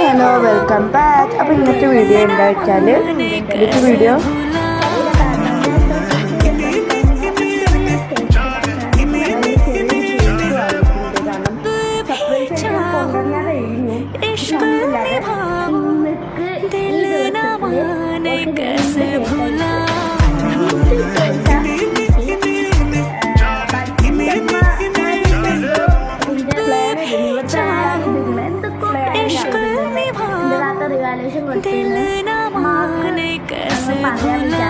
Hello welcome back. അപ്പോൾ ഇന്നത്തെ video എന്താ വെച്ചാൽ ഇന്നത്തെ വീഡിയോ റിവാലുവേഷൻ പറയാൻ വിചാരിക്കുന്നില്ല.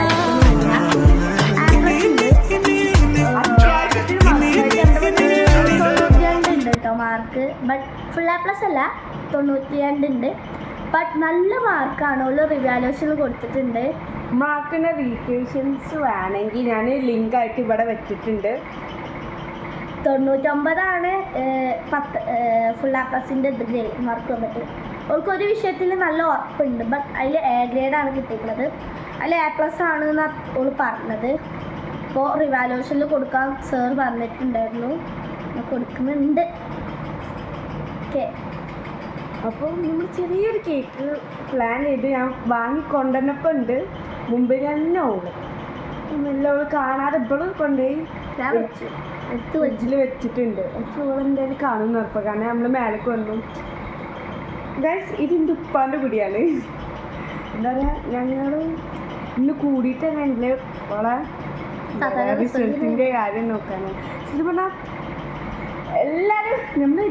ഉണ്ട് കേട്ടോ മാർക്ക്. ബട്ട് ഫുൾ A+ അല്ല, 92 ഉണ്ട്. ബട്ട് നല്ല മാർക്കാണ്. ഓള് റിവാലുവേഷൻ കൊടുത്തിട്ടുണ്ട്. മാർക്കിൻ്റെ റീക്വേഷൻസ് വേണമെങ്കിൽ ഞാൻ ലിങ്ക് ആയിട്ട് ഇവിടെ വെച്ചിട്ടുണ്ട്. 99 ഫുൾ A+ൻ്റെ ഗ്രേഡ് മാർക്ക് വന്നിട്ട്. അവൾക്കൊരു വിഷയത്തിൽ നല്ല ഉറപ്പുണ്ട്. ബട്ട് അതിൽ A ഗ്രേഡാണ് കിട്ടിയിട്ടുള്ളത്. അതിൽ A+ ആണെന്നാണ് അവൾ പറഞ്ഞത്. അപ്പോൾ റിവാലുവേഷനിൽ കൊടുക്കാൻ സാർ പറഞ്ഞിട്ടുണ്ടായിരുന്നു, കൊടുക്കുന്നുണ്ട്. ഓക്കെ, അപ്പോൾ നമ്മൾ ചെറിയൊരു കേക്ക് പ്ലാൻ ചെയ്ത് ഞാൻ വാങ്ങിക്കൊണ്ടുവന്നപ്പോൾ ഉണ്ട് മുമ്പിൽ തന്നെ ഓടും. എല്ലാം കാണാതെ ഇപ്പോഴും കൊണ്ടുപോയി വെച്ചിൽ വെച്ചിട്ടുണ്ട്. ഓളെന്തായാലും കാണുന്നു ഉറപ്പ്, കാരണം നമ്മൾ മേലേക്ക് വന്നു. ഗൈസ്, ഇതിൻ്റെ ഉപ്പാൻ്റെ കുടിയാണ്. എന്താ പറയുക, ഞങ്ങൾ ഇന്ന് കൂടിയിട്ട് തന്നെ ഉണ്ടല്ലേ ഓളെ റിസൾട്ടിൻ്റെ കാര്യം നോക്കാനാണ്. ശരിക്കും പറഞ്ഞാൽ എല്ലാവരും നമ്മൾ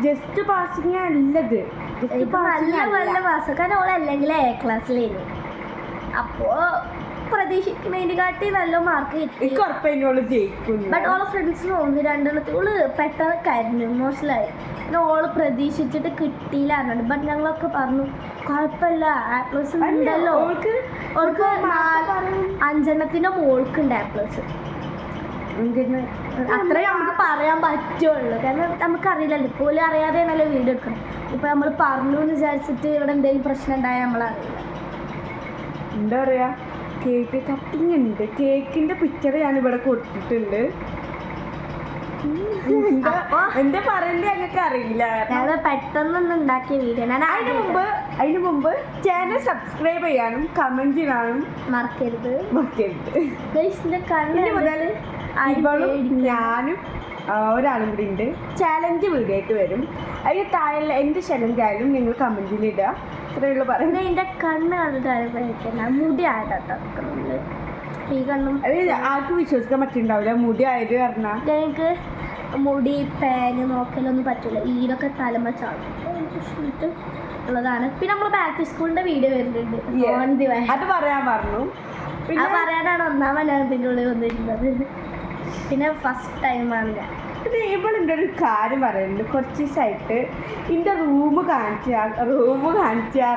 ജസ്റ്റ് പാസിങ് അല്ലത്, നല്ല പാസ്. കാരണം ഓൾ അല്ലെങ്കിൽ A ക്ലാസ്സിലായിരുന്നു. അപ്പോൾ പ്രതീക്ഷിക്കുന്നതിനെ കാട്ടി നല്ല മാർക്ക് കിട്ടി. ഉറപ്പതിനോട് ജയിക്കുന്നു. ബട്ട് ഓളെ ഫ്രണ്ട്സിന് 1-2 ഓള് പെട്ടെന്ന് കരഞ്ഞു, ഇമോഷണലായി. പിന്നെ ഓള് പ്രതീക്ഷിച്ചിട്ട് കിട്ടിയില്ല പറഞ്ഞിട്ട്. ബട്ട് ഞങ്ങളൊക്കെ പറഞ്ഞു കുഴപ്പമില്ല, A+ ഉണ്ടല്ലോ. ഓൾക്ക് 5 മോൾക്കുണ്ട് A+. അത്രേ നമുക്ക് പറയാൻ പറ്റുള്ളൂ. കാരണം നമുക്കറിയില്ലല്ലോ, ഇപ്പോഴും അറിയാതെയാണല്ലോ വീഡിയോ എടുക്കണം. ഇപ്പം നമ്മൾ പറഞ്ഞു എന്ന് വിചാരിച്ചിട്ട് ഇവിടെ എന്തെങ്കിലും പ്രശ്നം ഉണ്ടായാൽ നമ്മളറിയില്ല. എന്താ പറയുക, കേക്ക് കട്ടിങ് ഉണ്ട്. കേക്കിൻ്റെ പിക്ചർ ഞാൻ ഇവിടെ കൊടുത്തിട്ടുണ്ട്. എന്താ പറയണ്ടേ ഞങ്ങൾക്ക് അറിയില്ല. ഞങ്ങൾ പെട്ടെന്നൊന്നും ഉണ്ടാക്കിയ വീഡിയോ. ഞാൻ അതിന് മുമ്പ് ചാനൽ സബ്സ്ക്രൈബ് ചെയ്യാനും കമൻറ്റ് ചെയ്യാനും മറക്കരുത്. മുതൽ ഇവളും ഞാനും ഒരാളും കൂടി ഉണ്ട്. ചാലഞ്ച് വീഡിയോ ആയിട്ട് വരും. അതിന് താഴെ എന്ത് ചലഞ്ച് ആയാലും നിങ്ങൾ കമൻറ്റിൽ ഇടുക. ഇത്രയുള്ള പറയുന്നത്. എൻ്റെ കണ്ണ് കണ്ടിട്ട് മുടി ആയിട്ടോ ഈ കണ്ണും ആർക്കും വിശ്വസിക്കാൻ പറ്റുന്നുണ്ടാവില്ല. മുടി ആയത് പറഞ്ഞാൽ ഞങ്ങൾക്ക് മുടി പാന് നോക്കലൊന്നും പറ്റില്ല. ഈരൊക്കെ തലമ ചാടിട്ട് ഉള്ളതാണ്. പിന്നെ നമ്മൾ ബാക്ക് ടു സ്കൂളിൻ്റെ വീഡിയോ വരുന്നുണ്ട്. അത് പറയാൻ പറഞ്ഞു. അത് പറയാനാണ് ഒന്നാം മലയാളത്തിൻ്റെ ഉള്ളിൽ വന്നിരുന്നത്. പിന്നെ ഫസ്റ്റ് ടൈമാണ് ഞാൻ. പിന്നെ ഇവളുടെ ഒരു കാര്യം പറയുന്നുണ്ട്. കുറച്ച് ദിവസമായിട്ട് എൻ്റെ റൂം കാണിച്ചാറുണ്ട്. റൂം കാണിച്ചാൽ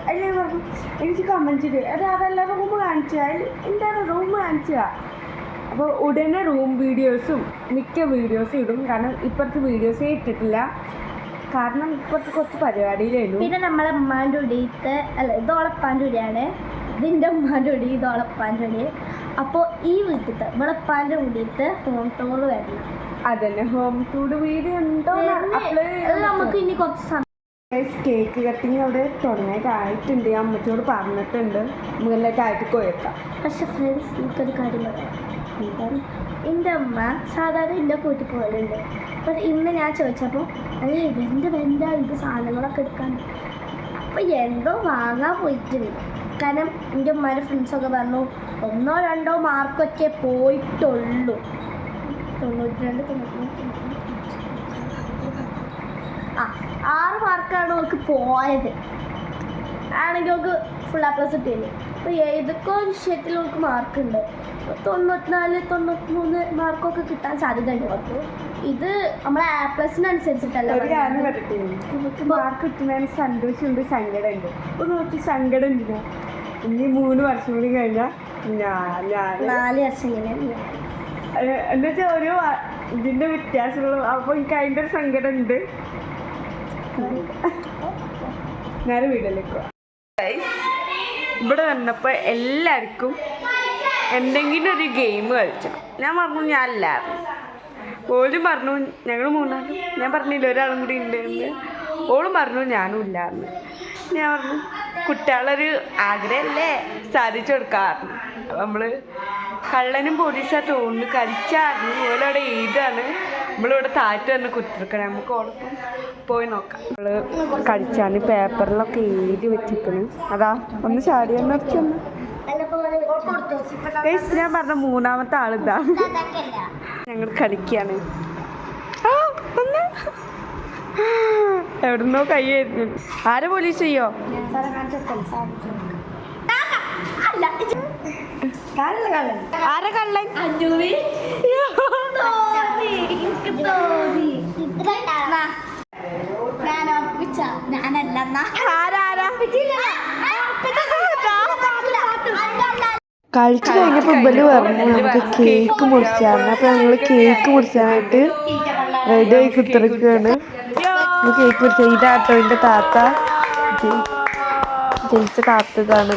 അല്ലെ പറഞ്ഞു. എനിക്ക് കമൻറ്റ് ചെയ്ത് അതല്ല റൂം കാണിച്ചാൽ എന്താണ് റൂം കാണിച്ചാൽ. അപ്പോൾ ഉടനെ റൂം വീഡിയോസും മിക്ക വീഡിയോസും ഇടും. കാരണം ഇപ്പോഴത്തെ വീഡിയോസേ ഇട്ടിട്ടില്ല, കാരണം ഇപ്പോഴത്തെ കുറച്ച് പരിപാടിയിലായിരുന്നു. പിന്നെ നമ്മളെ ഉമ്മാൻ്റെ ഉടിയത്തെ അല്ല, ഇതോളപ്പാൻ്റെ ഉടിയാണ്. ഇതിൻ്റെ ഉമ്മാൻ്റെ ഉടി, ഇതോളപ്പാൻ്റെ ഉടി. അപ്പോൾ ഈ വീട്ടിലത്തെ ഇവളപ്പാൻ്റെ ഉടിയത്തെ ഹോം ടൂർ വരണം. അതന്നെ, ഹോം ടൂർ വീഡിയോ ഉണ്ടോ നമുക്ക് ഇനി കുറച്ച് സമയം. കേക്ക് കട്ടിങ് അവിടെ തുടങ്ങിയിട്ടായിട്ടുണ്ട്. ഞാൻ അമ്മച്ചോട് പറഞ്ഞിട്ടുണ്ട് മുകളിലേക്കായിട്ട് കൊയക്കാം. പക്ഷെ ഫ്രണ്ട്സ്, എനിക്കൊരു കാര്യം പറയാം. എൻ്റെ അമ്മ സാധാരണ എൻ്റെ കൂട്ടി പോകലുണ്ട്. അപ്പം ഇന്ന് ഞാൻ ചോദിച്ചപ്പോൾ അത് വെൻ്റെ ഇത് സാധനങ്ങളൊക്കെ എടുക്കാൻ. അപ്പം എന്തോ വാങ്ങാൻ പോയിട്ടുണ്ട്. കാരണം എൻ്റെ ഉമ്മാരുടെ ഫ്രണ്ട്സൊക്കെ പറഞ്ഞു 1-2 മാർക്കൊക്കെ പോയിട്ടുള്ളൂ. 92 6 മാർക്കാണ് അവൾക്ക് പോയത്. ആണെങ്കിൽ അവൾക്ക് ഫുൾ A+ കിട്ടിയില്ല. അപ്പോൾ ഏതൊക്കെ വിഷയത്തിൽ അവൾക്ക് മാർക്കുണ്ട്. 94-93 മാർക്കൊക്കെ കിട്ടാൻ സാധ്യതയുണ്ട് അവർക്ക്. ഇത് നമ്മളെ A+-അനുസരിച്ചിട്ടല്ല. മാർക്ക് കിട്ടുന്നതിന് സന്തോഷമുണ്ട്, സങ്കടമുണ്ട്. ഒന്ന് നോക്കി സങ്കടം ഇല്ല. ഇനി 3 വർഷം കൂടി കഴിഞ്ഞാൽ 4 വർഷം ഇങ്ങനെ എന്നുവെച്ചാൽ ഓരോ ഇതിൻ്റെ വ്യത്യാസങ്ങളും. അപ്പോൾ എനിക്ക് അതിൻ്റെ ഒരു സങ്കടം ഉണ്ട്. ഞാൻ വീട്ടിലേക്ക് ഇവിടെ വന്നപ്പോൾ എല്ലാവർക്കും എന്തെങ്കിലും ഒരു ഗെയിം കളിച്ചണം. ഞാൻ പറഞ്ഞു ഞാൻ അല്ലായിരുന്നു. ഓലും പറഞ്ഞു ഞങ്ങൾ മൂന്നാളും, ഞാൻ പറഞ്ഞില്ല ഒരാളും കൂടി ഉണ്ട് എന്ന്. ഓളും പറഞ്ഞു ഞാനും ഇല്ലാന്ന്. ഞാൻ പറഞ്ഞു കുട്ടികളൊരു ആഗ്രഹമല്ലേ സാധിച്ചു കൊടുക്കാറുണ്ട്. അപ്പം നമ്മൾ കള്ളനും പോലീസാ തോന്നുന്നു കളിച്ചായിരുന്നു. ഓലവിടെ എഴുതാണ്, നമ്മളിവിടെ താറ്റ് തന്നെ കുത്തിരിക്കണം. നമുക്ക് ഓടൊപ്പം പോയി നോക്കാം. നമ്മൾ കളിച്ചാണ് പേപ്പറിലൊക്കെ എഴുതി വെച്ചിരിക്കണം. അതാ ഒന്ന് ചാടിയെന്ന് വെച്ചൊന്ന്. ഞാൻ പറഞ്ഞ മൂന്നാമത്തെ ആളിതാ. ഞങ്ങൾ കളിക്കാണ്. എവിടുന്നോ കൈയായിരുന്നു. ആരെ പോലീസ് ചെയ്യോ? ആരെ കള്ളൻ? കളിച്ചു കഴിഞ്ഞപ്പോൾ ഇവര് പറഞ്ഞു നമുക്ക് കേക്ക് മുറിച്ചായിരുന്നു. അപ്പൊ ഞങ്ങള് കേക്ക് മുറിച്ചാനായിട്ട് റെഡി ആയി കുത്തിറക്കുകയാണ്. കേക്ക് മുറിച്ച ഇതാട്ടോ എൻ്റെ താത്ത, ജയിച്ച താത്ത ഇതാണ്.